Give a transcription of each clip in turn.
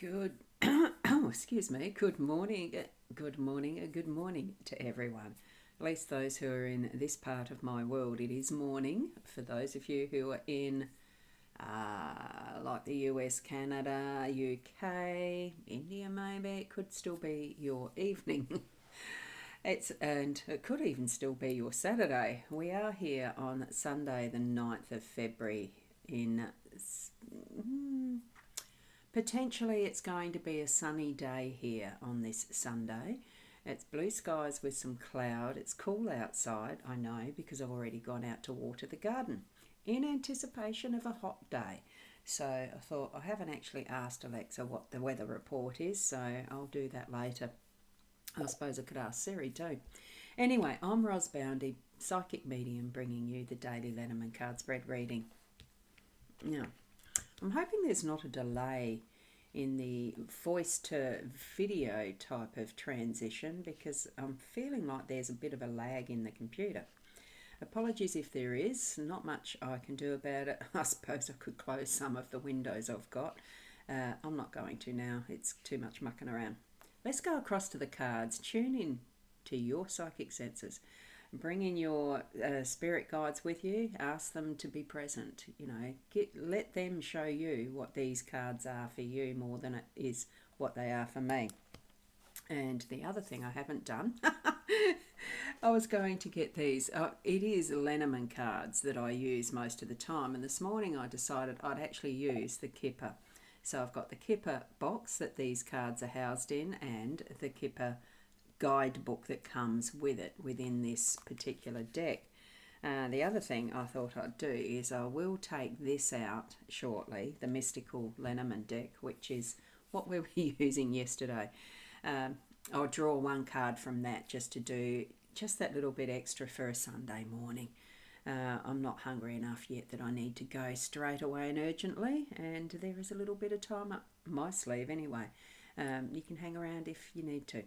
Good, excuse me. Good morning, good morning, good morning to everyone. At least those who are in this part of my world. It is morning for those of you who are in, like the US, Canada, UK, India. Maybe it could still be your evening. And it could even still be your Saturday. We are here on Sunday, the 9th of February in. Potentially, it's going to be a sunny day here on this Sunday. It's blue skies with some cloud. It's cool outside, I know, because I've already gone out to water the garden in anticipation of a hot day. So I thought I haven't actually asked Alexa what the weather report is, so I'll do that later. I suppose I could ask Siri too. Anyway, I'm rosboundy, psychic medium, bringing you the daily Lenormand card spread reading. Now, I'm hoping there's not a delay in the voice to video type of transition because I'm feeling like there's a bit of a lag in the computer. Apologies if there is, not much I can do about it. I suppose I could close some of the windows I've got. I'm not going to now, it's too much mucking around. Let's go across to the cards. Tune in to your psychic senses. Bring in your spirit guides with you. Ask them to be present. Let them show you what these cards are for you more than it is what they are for me. And the other thing I haven't done, I was going to get these. It is Lenormand cards that I use most of the time. And this morning I decided I'd actually use the Kipper. So I've got the Kipper box that these cards are housed in and the Kipper guidebook that comes with it within this particular deck. The other thing I thought I'd do is I will take this out shortly, the Mystical Lenormand deck, which is what we were using yesterday. I'll draw one card from that just to do just that little bit extra for a Sunday morning. I'm not hungry enough yet that I need to go straight away and urgently, and there is a little bit of time up my sleeve anyway. You can hang around if you need to.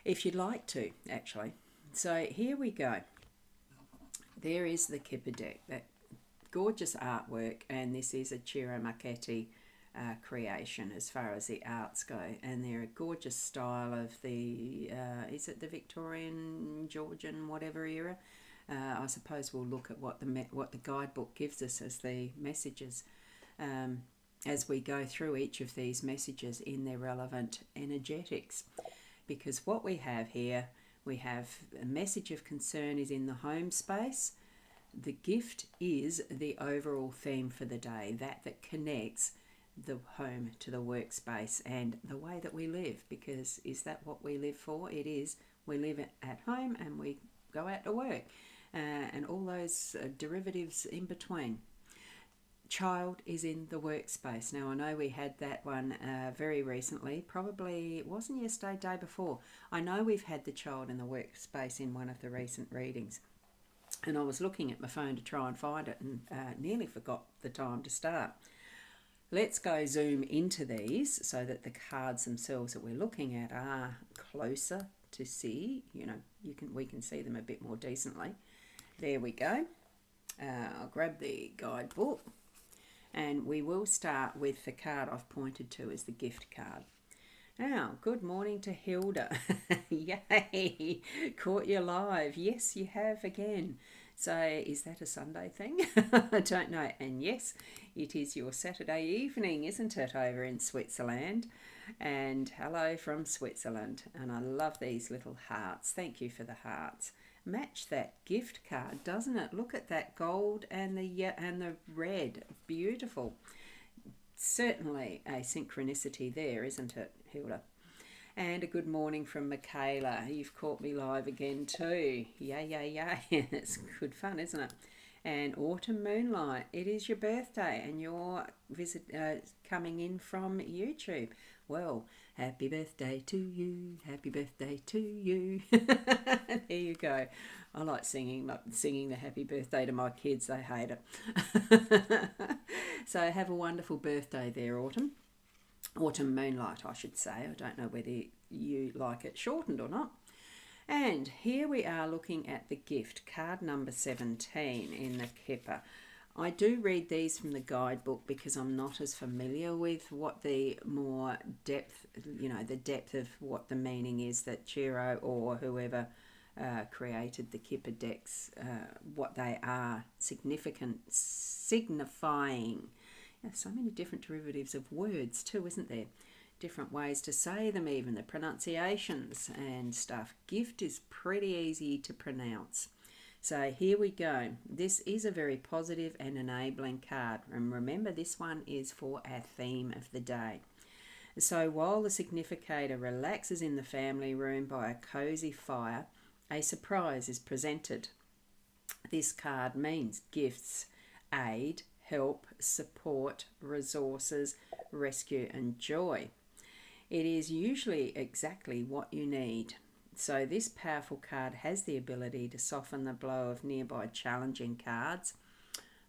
If you'd like to, actually. So here we go. There is the Kipper deck, that gorgeous artwork, and this is a Ciro Marchetti creation as far as the arts go. And they're a gorgeous style of the, is it the Victorian, Georgian, whatever era? I suppose we'll look at what the guidebook gives us as the messages as we go through each of these messages in their relevant energetics. Because what we have here, we have a message of concern is in the home space. The gift is the overall theme for the day, that connects the home to the workspace and the way that we live. Because is that what we live for? It is. We live at home and we go out to work. And all those derivatives in between. Child is in the workspace. Now, I know we had that one very recently. Probably it wasn't yesterday, day before. I know we've had the child in the workspace in one of the recent readings. And I was looking at my phone to try and find it and nearly forgot the time to start. Let's go zoom into these so that the cards themselves that we're looking at are closer to see. We can see them a bit more decently. There we go. I'll grab the guidebook. And we will start with the card I've pointed to as the gift card. Now, good morning to Hilda. Yay! Caught you live. Yes, you have again. So, is that a Sunday thing? I don't know. And yes, it is your Saturday evening, isn't it, over in Switzerland? And hello from Switzerland. And I love these little hearts. Thank you for the hearts. Match that gift card, doesn't it? Look at that gold and the red. Beautiful. Certainly a synchronicity there, isn't it, Hilda? And a good morning from Michaela. You've caught me live again too. Yay. It's good fun, isn't it? And Autumn Moonlight, it is your birthday and you're coming in from YouTube. Well, happy birthday to you, happy birthday to you. There you go. I like singing the happy birthday to my kids. They hate it. So have a wonderful birthday there, Autumn. Autumn Moonlight, I should say. I don't know whether you like it shortened or not. And here we are looking at the gift, card number 17 in the Kipper. I do read these from the guidebook because I'm not as familiar with what the more depth, the depth of what the meaning is that Chiro or whoever created the Kipper decks, what they are signifying. Yeah, so many different derivatives of words too, isn't there? Different ways to say them, even the pronunciations and stuff. Gift is pretty easy to pronounce. So here we go. This is a very positive and enabling card. And remember, this one is for our theme of the day. So while the significator relaxes in the family room by a cozy fire, a surprise is presented. This card means gifts, aid, help, support, resources, rescue, and joy. It is usually exactly what you need. So this powerful card has the ability to soften the blow of nearby challenging cards.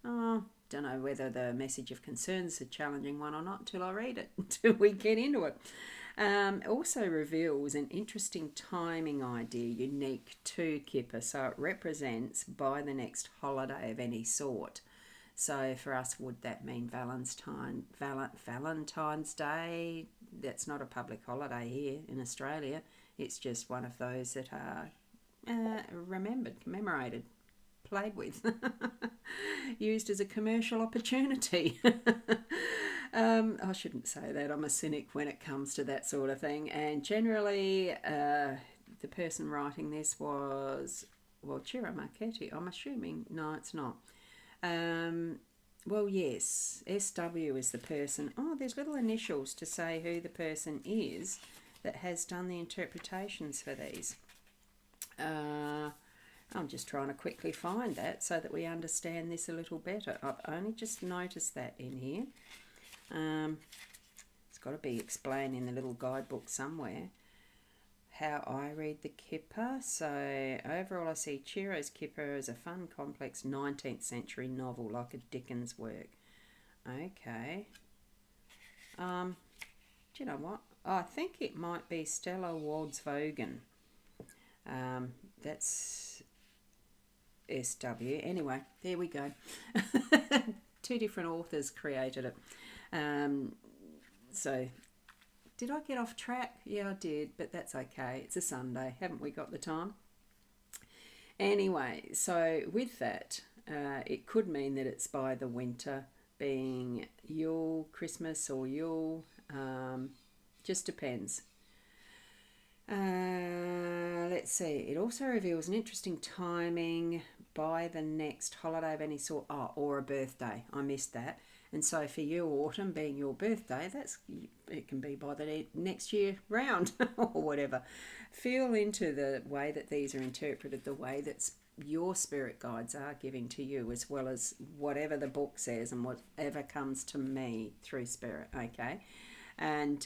Oh, don't know whether the message of concern is a challenging one or not until I read it, until we get into it. Also reveals an interesting timing idea unique to Kipper. So it represents by the next holiday of any sort. So for us, would that mean Valentine's Day? That's not a public holiday here in Australia. It's just one of those that are remembered, commemorated, played with, used as a commercial opportunity. I shouldn't say that. I'm a cynic when it comes to that sort of thing. And generally, the person writing this was, Ciro Marchetti. I'm assuming, no, it's not. Yes, SW is the person. Oh, there's little initials to say who the person is that has done the interpretations for these. I'm just trying to quickly find that so that we understand this a little better. I've only just noticed that in here. It's got to be explained in the little guidebook somewhere how I read the Kipper. So overall I see Chiro's Kipper as a fun, complex 19th century novel like a Dickens work. Okay. Do you know what? I think it might be Stella Waldsvogen. That's SW. Anyway, there we go. Two different authors created it. So, did I get off track? Yeah, I did, but that's okay. It's a Sunday. Haven't we got the time? Anyway, so with that, it could mean that it's by the winter, being Yule, Christmas or Yule. Just depends. Let's see. It also reveals an interesting timing by the next holiday of any sort. Oh, or a birthday. I missed that. And so for you, autumn being your birthday, it can be by the next year round or whatever. Feel into the way that these are interpreted, the way that your spirit guides are giving to you, as well as whatever the book says and whatever comes to me through spirit. Okay. And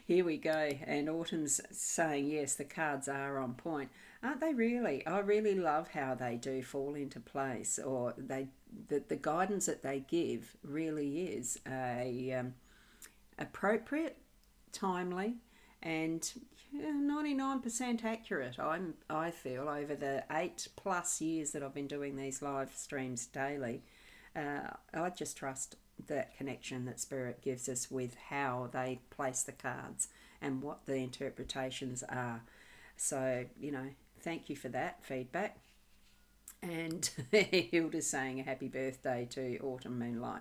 here we go. And Autumn's saying, yes, the cards are on point. Aren't they really? I really love how they do fall into place, or the guidance that they give really is appropriate, timely, and 99% accurate. I feel over the 8+ years that I've been doing these live streams daily, I just trust that connection that Spirit gives us with how they place the cards and what the interpretations are. So, thank you for that feedback. And Hilda's saying a happy birthday to Autumn Moonlight.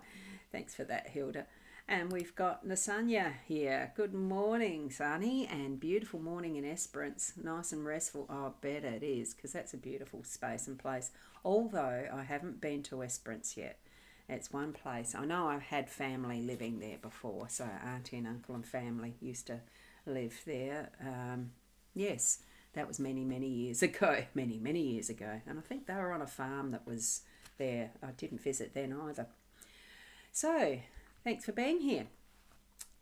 Thanks for that, Hilda. And we've got Nasanya here. Good morning, Sunny, and beautiful morning in Esperance. Nice and restful. Oh, I bet it is, because that's a beautiful space and place. Although I haven't been to Esperance yet. It's one place. I know I've had family living there before, so auntie and uncle and family used to live there. Yes, that was many, many years ago. Many, many years ago. And I think they were on a farm that was there. I didn't visit then either. So, thanks for being here.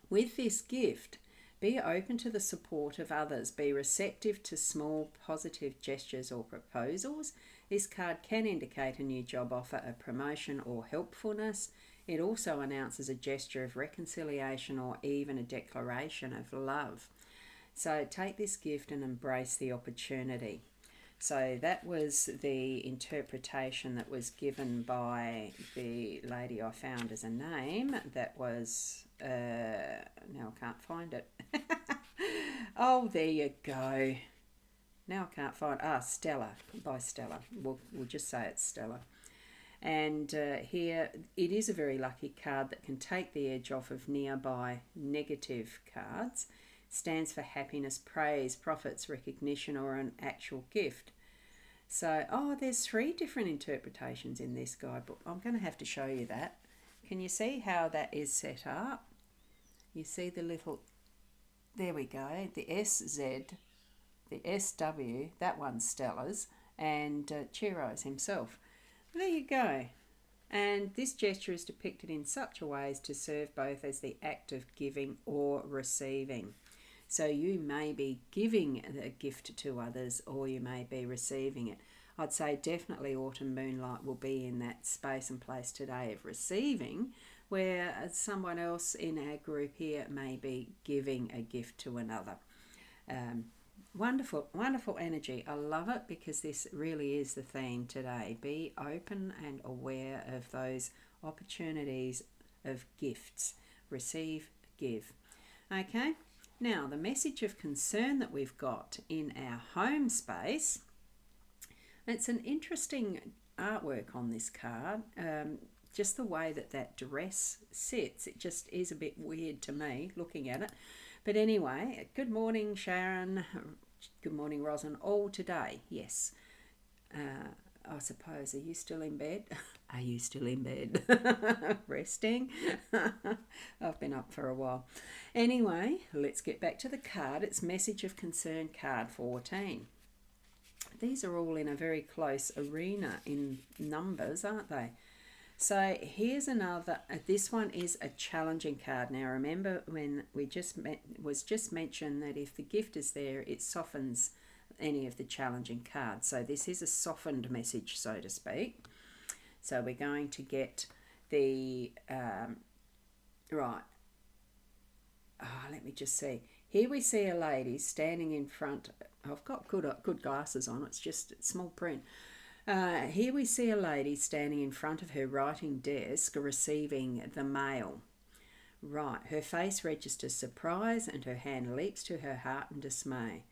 With this gift, be open to the support of others. Be receptive to small positive gestures or proposals. This card can indicate a new job offer, a promotion or helpfulness. It also announces a gesture of reconciliation or even a declaration of love. So take this gift and embrace the opportunity. So that was the interpretation that was given by the lady I found as a name. That was, now I can't find it. Oh, there you go. Now I can't find, Stella, by Stella. We'll just say it's Stella. And here it is a very lucky card that can take the edge off of nearby negative cards. Stands for happiness, praise, profits, recognition, or an actual gift. So, there's 3 different interpretations in this guidebook. I'm going to have to show you that. Can you see how that is set up? You see the little, there we go, the SZ, the SW, that one's Stella's, and Chiro's himself. There you go. And this gesture is depicted in such a way as to serve both as the act of giving or receiving. So you may be giving a gift to others, or you may be receiving it. I'd say definitely Autumn Moonlight will be in that space and place today of receiving, where someone else in our group here may be giving a gift to another. Wonderful, wonderful energy. I love it because this really is the theme today. Be open and aware of those opportunities of gifts. Receive, give. Okay, now the message of concern that we've got in our home space, it's an interesting artwork on this card. Just the way that dress sits, it just is a bit weird to me looking at it. But anyway, good morning, Sharon. Good morning, Rosin. All today, yes. I suppose, are you still in bed? Are you still in bed? Resting? I've been up for a while. Anyway, let's get back to the card. It's Message of Concern, card 14. These are all in a very close arena in numbers, aren't they? So here's another, this one is a challenging card. Now remember when we was just mentioned that if the gift is there, it softens any of the challenging cards. So this is a softened message, so to speak. So we're going to get the, right, let me just see. Here we see a lady standing in front, I've got good glasses on, it's just small print. Here we see a lady standing in front of her writing desk receiving the mail. Right, her face registers surprise and her hand leaps to her heart in dismay.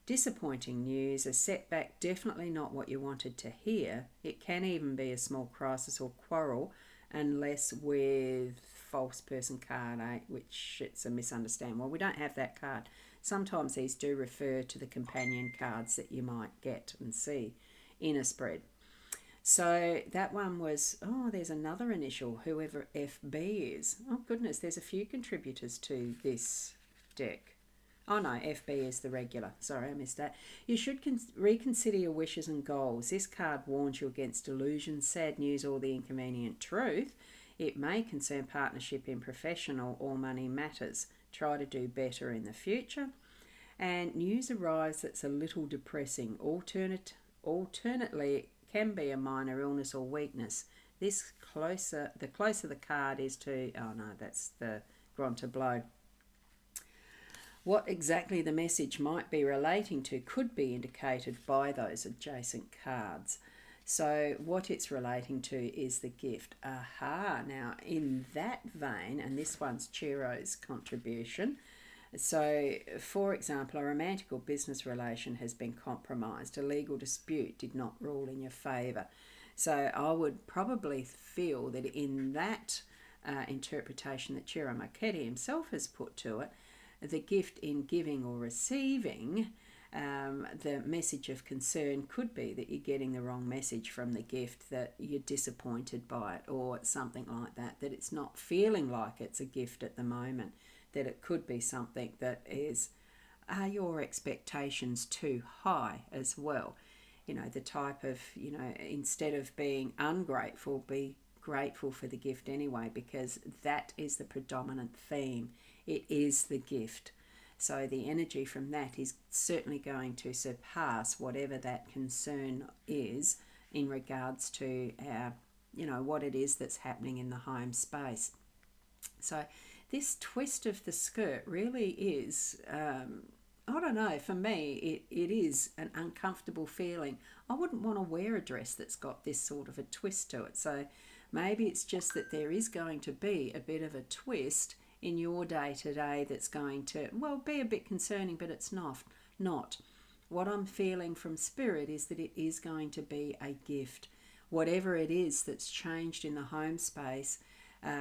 Disappointing news, a setback, definitely not what you wanted to hear. It can even be a small crisis or quarrel, unless with false person card 8, which it's a misunderstanding. Well, we don't have that card. Sometimes these do refer to the companion cards that you might get and see in a spread. So that one was, there's another initial, whoever FB is. Oh goodness, there's a few contributors to this deck. Oh no, FB is the regular. Sorry, I missed that. You should reconsider your wishes and goals. This card warns you against delusions, sad news, or the inconvenient truth. It may concern partnership in professional or money matters. Try to do better in the future. And news arrives that's a little depressing. Alternately, it can be a minor illness or weakness. The closer the card is to, that's the Grand Tableau. What exactly the message might be relating to could be indicated by those adjacent cards. So what it's relating to is the gift. Aha, now in that vein, and this one's Chiro's contribution, so, for example, a romantic or business relation has been compromised. A legal dispute did not rule in your favour. So I would probably feel that in that interpretation that Chiro Marchetti himself has put to it, the gift in giving or receiving, the message of concern could be that you're getting the wrong message from the gift, that you're disappointed by it or something like that, that it's not feeling like it's a gift at the moment. That it could be something that is, are your expectations too high as well? You know, the type of, instead of being ungrateful, be grateful for the gift anyway, because that is the predominant theme. It is the gift. So the energy from that is certainly going to surpass whatever that concern is in regards to our, what it is that's happening in the home space. So this twist of the skirt really is, I don't know, for me, it is an uncomfortable feeling. I wouldn't want to wear a dress that's got this sort of a twist to it. So maybe it's just that there is going to be a bit of a twist in your day today that's going to, well, be a bit concerning, but it's not. What I'm feeling from Spirit is that it is going to be a gift. Whatever it is that's changed in the home space,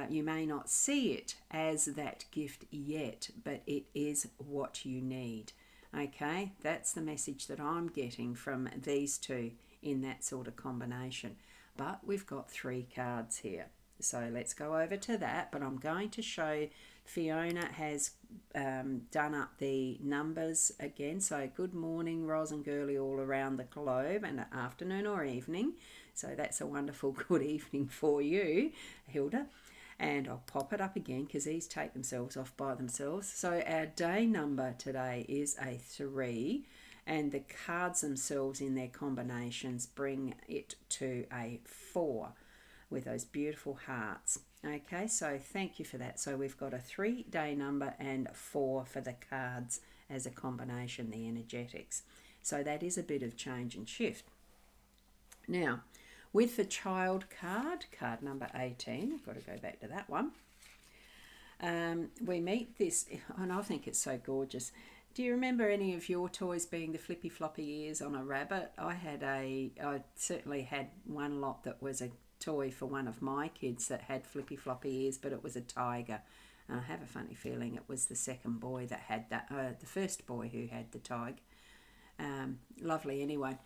you may not see it as that gift yet, but it is what you need. Okay, that's the message that I'm getting from these two in that sort of combination. But we've got 3 cards here. So let's go over to that, but I'm going to show Fiona has done up the numbers again. So good morning, Ros and Girly all around the globe, and afternoon or evening. So that's a wonderful good evening for you, Hilda. And I'll pop it up again because these take themselves off by themselves. So our day number today is a 3, and the cards themselves in their combinations bring it to a 4 with those beautiful hearts. Okay, so thank you for that. So we've got a 3-day number and 4 for the cards as a combination, the energetics. So that is a bit of change and shift. Now, with the child card, card number 18, I've got to go back to that one. We meet this, and I think it's so gorgeous. Do you remember any of your toys being the flippy floppy ears on a rabbit? I certainly had one lot that was a toy for one of my kids that had flippy floppy ears, but it was a tiger. And I have a funny feeling it was the second boy that had that, the first boy who had the tiger. Lovely anyway.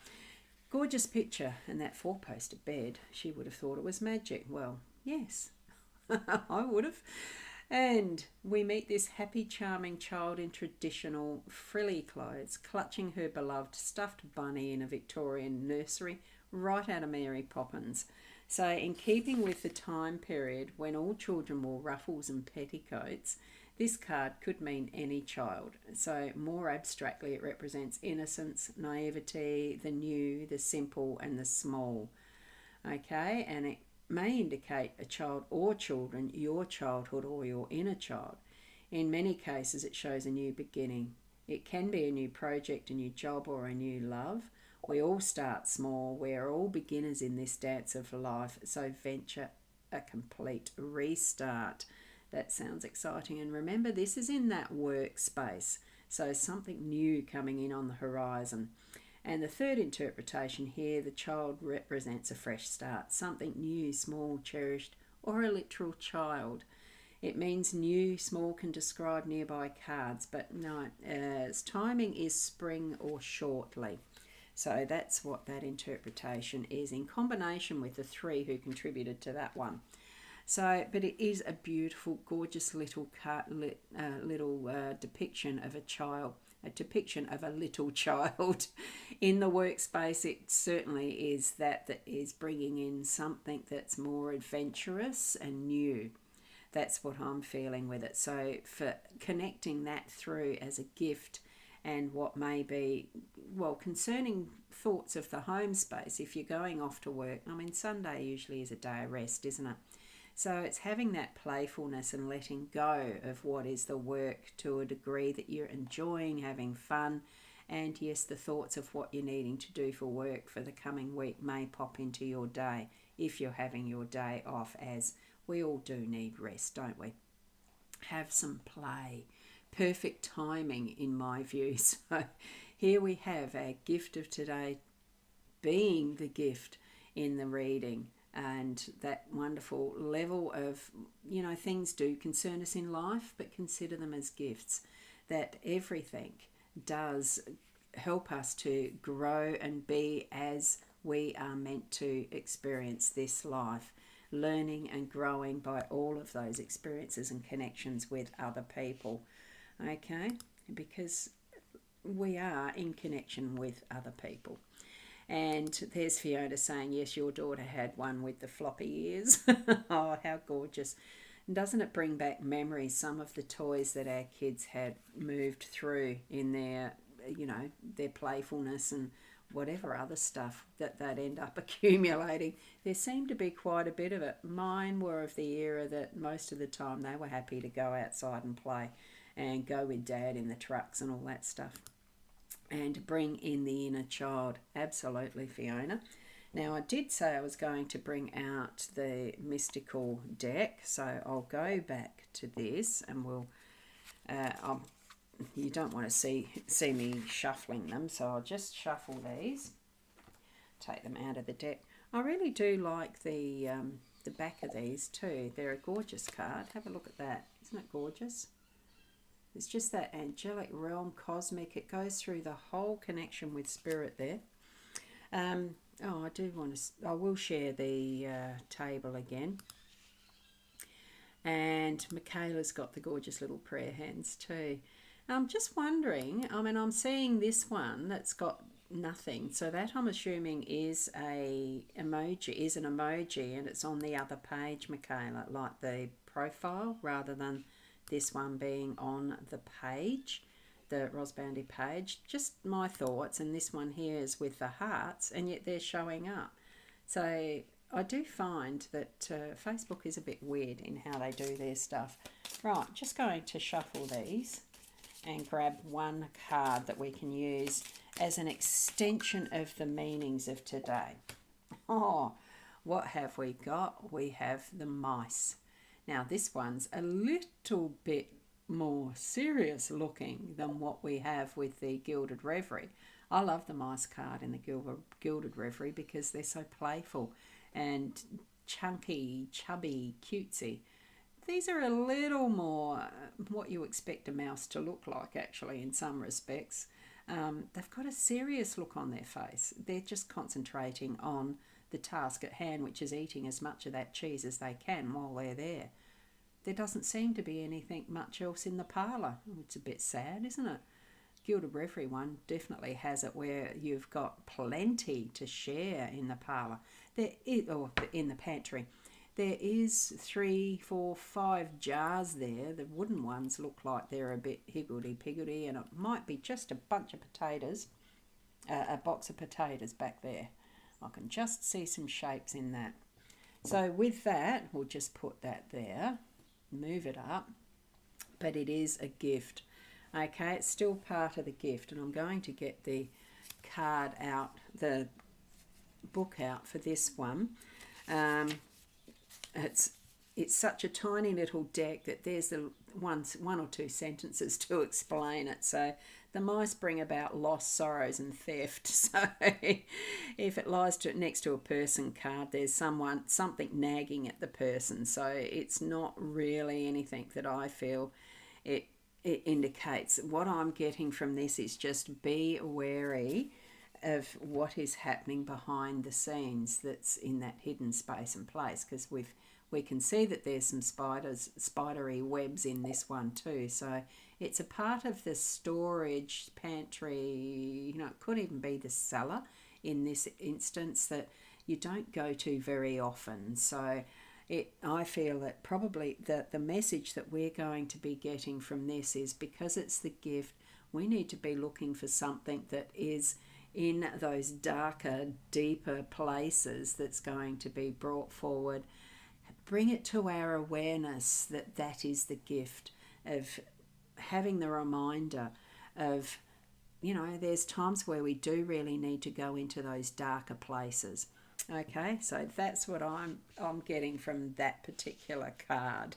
Gorgeous picture, and that 4-poster bed, she would have thought it was magic. Well, yes, I would have. And we meet this happy, charming child in traditional frilly clothes, clutching her beloved stuffed bunny in a Victorian nursery, right out of Mary Poppins. So in keeping with the time period when all children wore ruffles and petticoats, this card could mean any child. So more abstractly, it represents innocence, naivety, the new, the simple, and the small. Okay, and it may indicate a child or children, your childhood or your inner child. In many cases, it shows a new beginning. It can be a new project, a new job, or a new love. We all start small. We are all beginners in this dance of life. So venture a complete restart. That sounds exciting. And remember, this is in that workspace. So something new coming in on the horizon. And the third interpretation here, the child represents a fresh start. Something new, small, cherished, or a literal child. It means new, small can describe nearby cards. But no, its timing is spring or shortly. So that's what that interpretation is in combination with the 3 who contributed to that one. So, but it is a beautiful, gorgeous little depiction of a child, a depiction of a little child in the workspace. It certainly is that is bringing in something that's more adventurous and new. That's what I'm feeling with it. So for connecting that through as a gift and what may be, well, concerning thoughts of the home space, if you're going off to work, I mean, Sunday usually is a day of rest, isn't it? So it's having that playfulness and letting go of what is the work to a degree that you're enjoying, having fun. And yes, the thoughts of what you're needing to do for work for the coming week may pop into your day if you're having your day off, as we all do need rest, don't we? Have some play. Perfect timing in my view. So here we have our gift of today being the gift in the reading. And that wonderful level of, things do concern us in life, but consider them as gifts. That everything does help us to grow and be as we are meant to experience this life, learning and growing by all of those experiences and connections with other people. Okay? Because we are in connection with other people. And there's Fiona saying, yes, your daughter had one with the floppy ears. Oh, how gorgeous. And doesn't it bring back memories, some of the toys that our kids had moved through in their, their playfulness and whatever other stuff that they'd end up accumulating. There seemed to be quite a bit of it. Mine were of the era that most of the time they were happy to go outside and play and go with Dad in the trucks and all that stuff. and bring in the inner child. Absolutely, Fiona. Now, I did say I was going to bring out the mystical deck, so I'll go back to this and we'll... you don't want to see me shuffling them, so I'll just shuffle these, take them out of the deck. I really do like the back of these too. They're a gorgeous card. Have a look at that. Isn't it gorgeous? It's just that angelic realm, cosmic. It goes through the whole connection with spirit there. Oh, I will share the table again. And Michaela's got the gorgeous little prayer hands too. I'm just wondering, I mean, I'm seeing this one that's got nothing. So that, I'm assuming, is an emoji, and it's on the other page, Michaela, like the profile, rather than this one being on the page, the rosboundy page. Just my thoughts. And this one here is with the hearts, and yet they're showing up. So I do find that Facebook is a bit weird in how they do their stuff. Right, just going to shuffle these and grab one card that we can use as an extension of the meanings of today. Oh, what have we got? We have the mice. Now, this one's a little bit more serious looking than what we have with the Gilded Reverie. I love the mice card in the Gilded Reverie because they're so playful and chunky, chubby, cutesy. These are a little more what you expect a mouse to look like, actually, in some respects. They've got a serious look on their face. They're just concentrating on the task at hand, which is eating as much of that cheese as they can while they're there. There doesn't seem to be anything much else in the parlour. It's a bit sad, isn't it? Gilded Reverie one definitely has it where you've got plenty to share in the parlour. Or in the pantry. There is 3, 4, 5 jars there. The wooden ones look like they're a bit higgledy-piggledy, and it might be just a bunch of potatoes, a box of potatoes back there. I can just see some shapes in that. So with that, we'll just put that there, move it up, but it is a gift. Okay, it's still part of the gift, and I'm going to get the card out, the book out for this one. It's such a tiny little deck that there's the one or two sentences to explain it. So the mice bring about loss, sorrows and theft. So if it lies next to a person card, there's something nagging at the person. So it's not really anything that I feel it indicates. What I'm getting from this is just be wary of what is happening behind the scenes that's in that hidden space and place, because we can see that there's some spidery webs in this one too. So it's a part of the storage pantry, it could even be the cellar in this instance, that you don't go to very often. So I feel that probably the message that we're going to be getting from this is, because it's the gift, we need to be looking for something that is in those darker, deeper places that's going to be brought forward. Bring it to our awareness that that is the gift of having the reminder of, there's times where we do really need to go into those darker places. Okay, so that's what I'm getting from that particular card.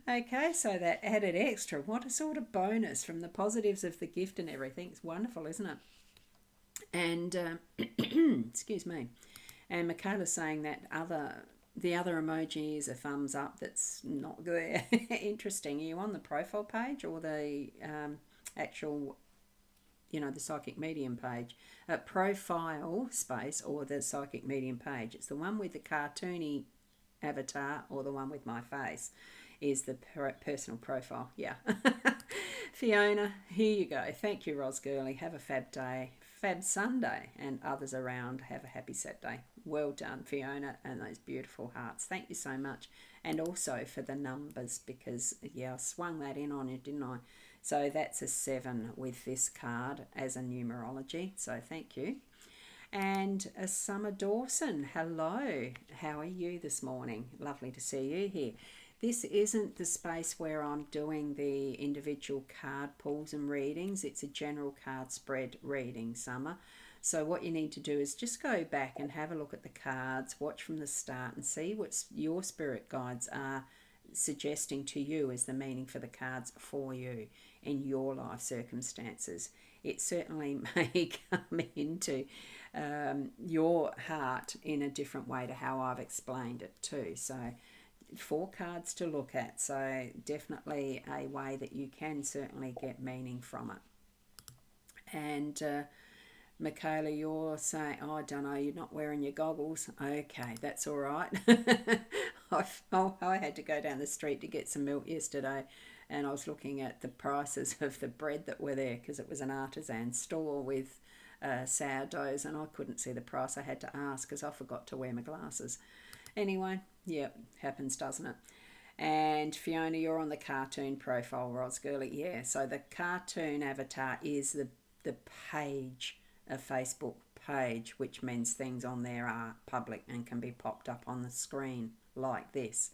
Okay, so that added extra, what a sort of bonus from the positives of the gift and everything. It's wonderful, isn't it? And excuse me. And Michaela's saying that the other emoji is a thumbs up that's not there. Interesting. Are you on the profile page or the actual, the psychic medium page? Profile space or the psychic medium page. It's the one with the cartoony avatar or the one with my face is the personal profile. Yeah. Fiona, here you go. Thank you, Ros Girly. Have a fab day. Fab Sunday, and others around have a happy Saturday. Well done, Fiona, and those beautiful hearts. Thank you so much. And also for the numbers, because I swung that in on you, didn't I? So that's a 7 with this card as a numerology, so thank you. And Summer Dawson, hello. How are you this morning? Lovely to see you here. this isn't the space where I'm doing the individual card pulls and readings. It's a general card spread reading, Summer. So what you need to do is just go back and have a look at the cards, watch from the start and see what your spirit guides are suggesting to you as the meaning for the cards for you in your life circumstances. It certainly may come into your heart in a different way to how I've explained it too. So 4 cards to look at, so definitely a way that you can certainly get meaning from it. And Michaela, you're saying, oh, I don't know, you're not wearing your goggles. Okay, that's all right. I had to go down the street to get some milk yesterday, and I was looking at the prices of the bread that were there because it was an artisan store with sourdoughs, and I couldn't see the price. I had to ask because I forgot to wear my glasses. Anyway, yep, happens, doesn't it? And Fiona, you're on the cartoon profile, Ros Girly. Yeah, so the cartoon avatar is the page, a Facebook page, which means things on there are public and can be popped up on the screen like this.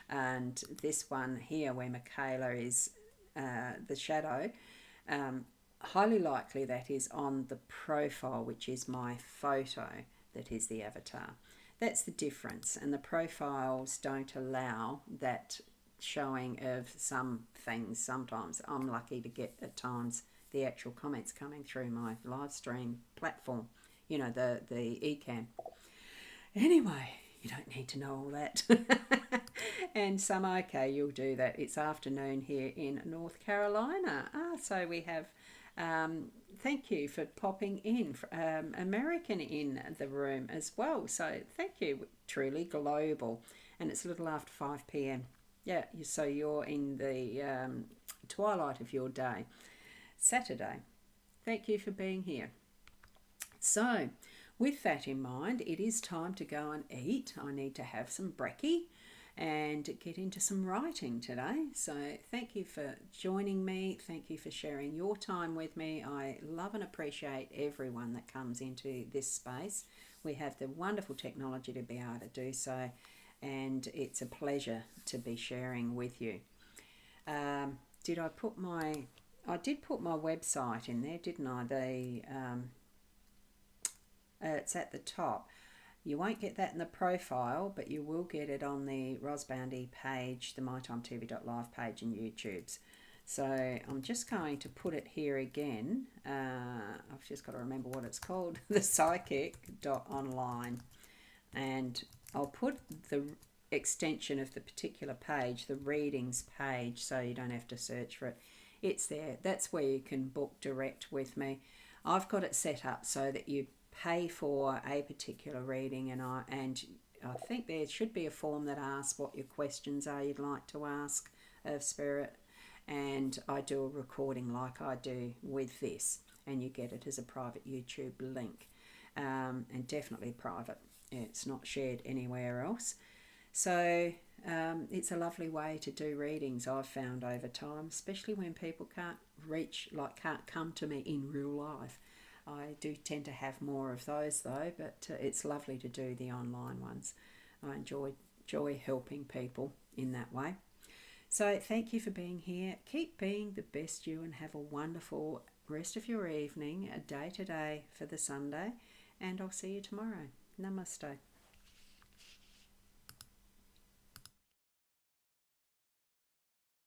And this one here where Michaela is the shadow, highly likely that is on the profile, which is my photo, that is the avatar. That's the difference, and the profiles don't allow that showing of some things. Sometimes I'm lucky to get at times the actual comments coming through my live stream platform, you know, the eCam. Anyway, you don't need to know all that. And some, okay, you'll do that. It's afternoon here in North Carolina. So we have, thank you for popping in, American in the room as well. So thank you, truly global. And it's a little after 5 p.m. Yeah, so you're in the twilight of your day. Saturday. Thank you for being here. So, with that in mind, it is time to go and eat. I need to have some brekkie and get into some writing today. So, thank you for joining me. Thank you for sharing your time with me. I love and appreciate everyone that comes into this space. We have the wonderful technology to be able to do so, and it's a pleasure to be sharing with you. I did put my website in there, didn't I? It's at the top. You won't get that in the profile, but you will get it on the rosboundy page, the mytimetv.live page in YouTube's. So I'm just going to put it here again. I've just got to remember what it's called, the psychic.online. And I'll put the extension of the particular page, the readings page, so you don't have to search for it. It's there. That's where you can book direct with me. I've got it set up so that you pay for a particular reading, and I think there should be a form that asks what your questions are you'd like to ask of Spirit, and I do a recording like I do with this, and you get it as a private YouTube link, and definitely private. It's not shared anywhere else. So it's a lovely way to do readings, I've found over time, especially when people can't come to me in real life. I do tend to have more of those though, but it's lovely to do the online ones. I enjoy helping people in that way. So thank you for being here. Keep being the best you, and have a wonderful rest of your evening, a day today for the Sunday, and I'll see you tomorrow. Namaste.